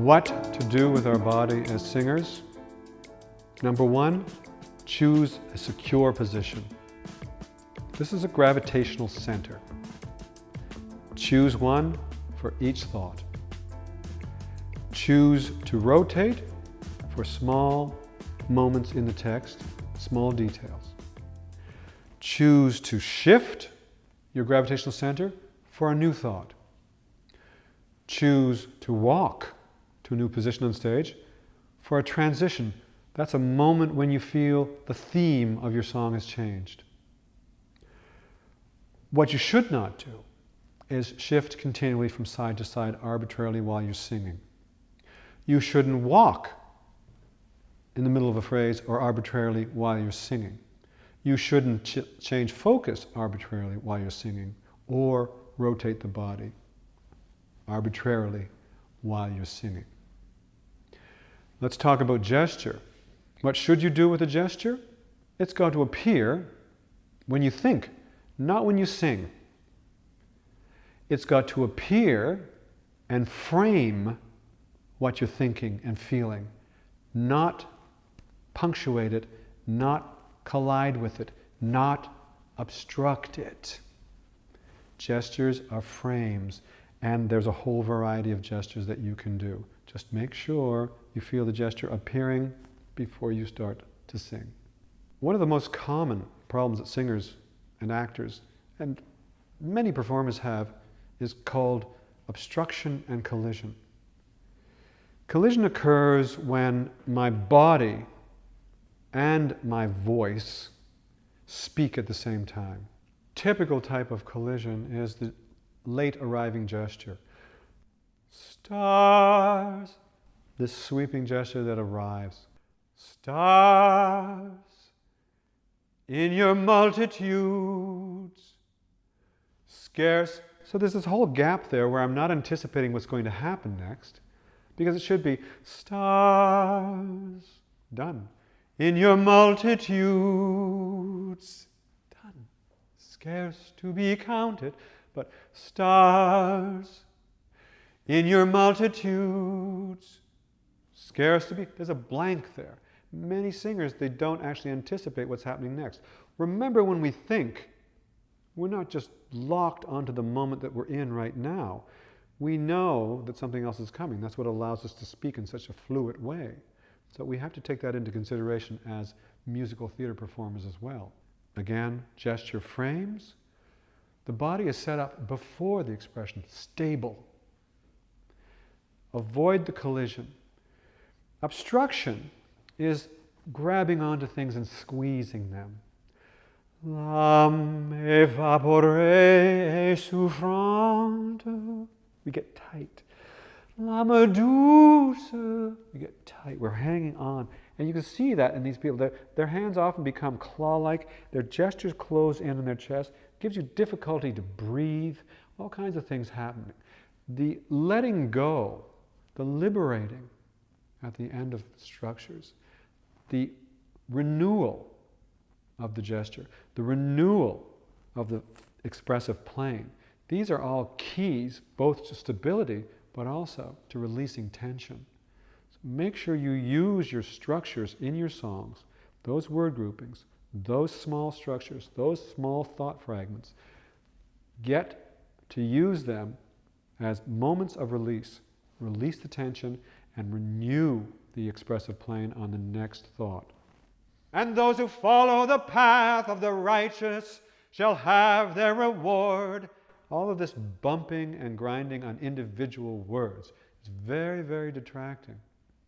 What to do with our body as singers? Number one, choose a secure position. This is a gravitational center. Choose one for each thought. Choose to rotate for small moments in the text, small details. Choose to shift your gravitational center for a new thought. Choose to walk to a new position on stage for a transition. That's a moment when you feel the theme of your song has changed. What you should not do is shift continually from side to side arbitrarily while you're singing. You shouldn't walk in the middle of a phrase or arbitrarily while you're singing. You shouldn't change focus arbitrarily while you're singing or rotate the body arbitrarily while you're singing. Let's talk about gesture. What should you do with a gesture? It's got to appear when you think, not when you sing. It's got to appear and frame what you're thinking and feeling, not punctuate it, not collide with it, not obstruct it. Gestures are frames, and there's a whole variety of gestures that you can do. Just make sure you feel the gesture appearing before you start to sing. One of the most common problems that singers and actors and many performers have is called obstruction and collision. Collision occurs when my body and my voice speak at the same time. Typical type of collision is the late arriving gesture. Stars, this sweeping gesture that arrives. Stars in your multitudes, scarce. So there's this whole gap there where I'm not anticipating what's going to happen next, because it should be stars, done. In your multitudes, done. Scarce to be counted, but stars in your multitudes, scarce to be. There's a blank there. Many singers, they don't actually anticipate what's happening next. Remember, when we think, we're not just locked onto the moment that we're in right now. We know that something else is coming. That's what allows us to speak in such a fluid way. So we have to take that into consideration as musical theater performers as well. Again, gesture frames. The body is set up before the expression, stable. Avoid the collision. Obstruction is grabbing onto things and squeezing them. L'âme évaporée et souffrante. We get tight. L'âme douce. We get tight. We're hanging on. And you can see that in these people. Their hands often become claw-like. Their gestures close in on their chest. It gives you difficulty to breathe. All kinds of things happening. The letting go, the liberating at the end of structures, the renewal of the gesture, the renewal of the expressive plane. These are all keys, both to stability, but also to releasing tension. So make sure you use your structures in your songs, those word groupings, those small structures, those small thought fragments. Get to use them as moments of release. Release the tension and renew the expressive plane on the next thought. And those who follow the path of the righteous shall have their reward. All of this bumping and grinding on individual words is very, very detracting.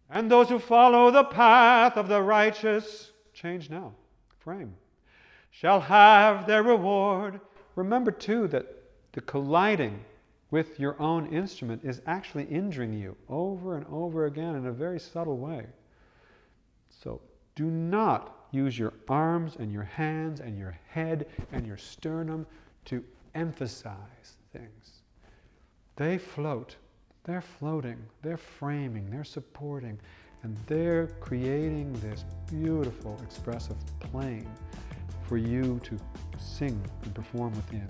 And those who follow the path of the righteous, change now, frame, shall have their reward. Remember too that the colliding with your own instrument is actually injuring you over and over again in a very subtle way. So do not use your arms and your hands and your head and your sternum to emphasize things. They float. They're floating. They're framing. They're supporting. And they're creating this beautiful expressive plane for you to sing and perform within.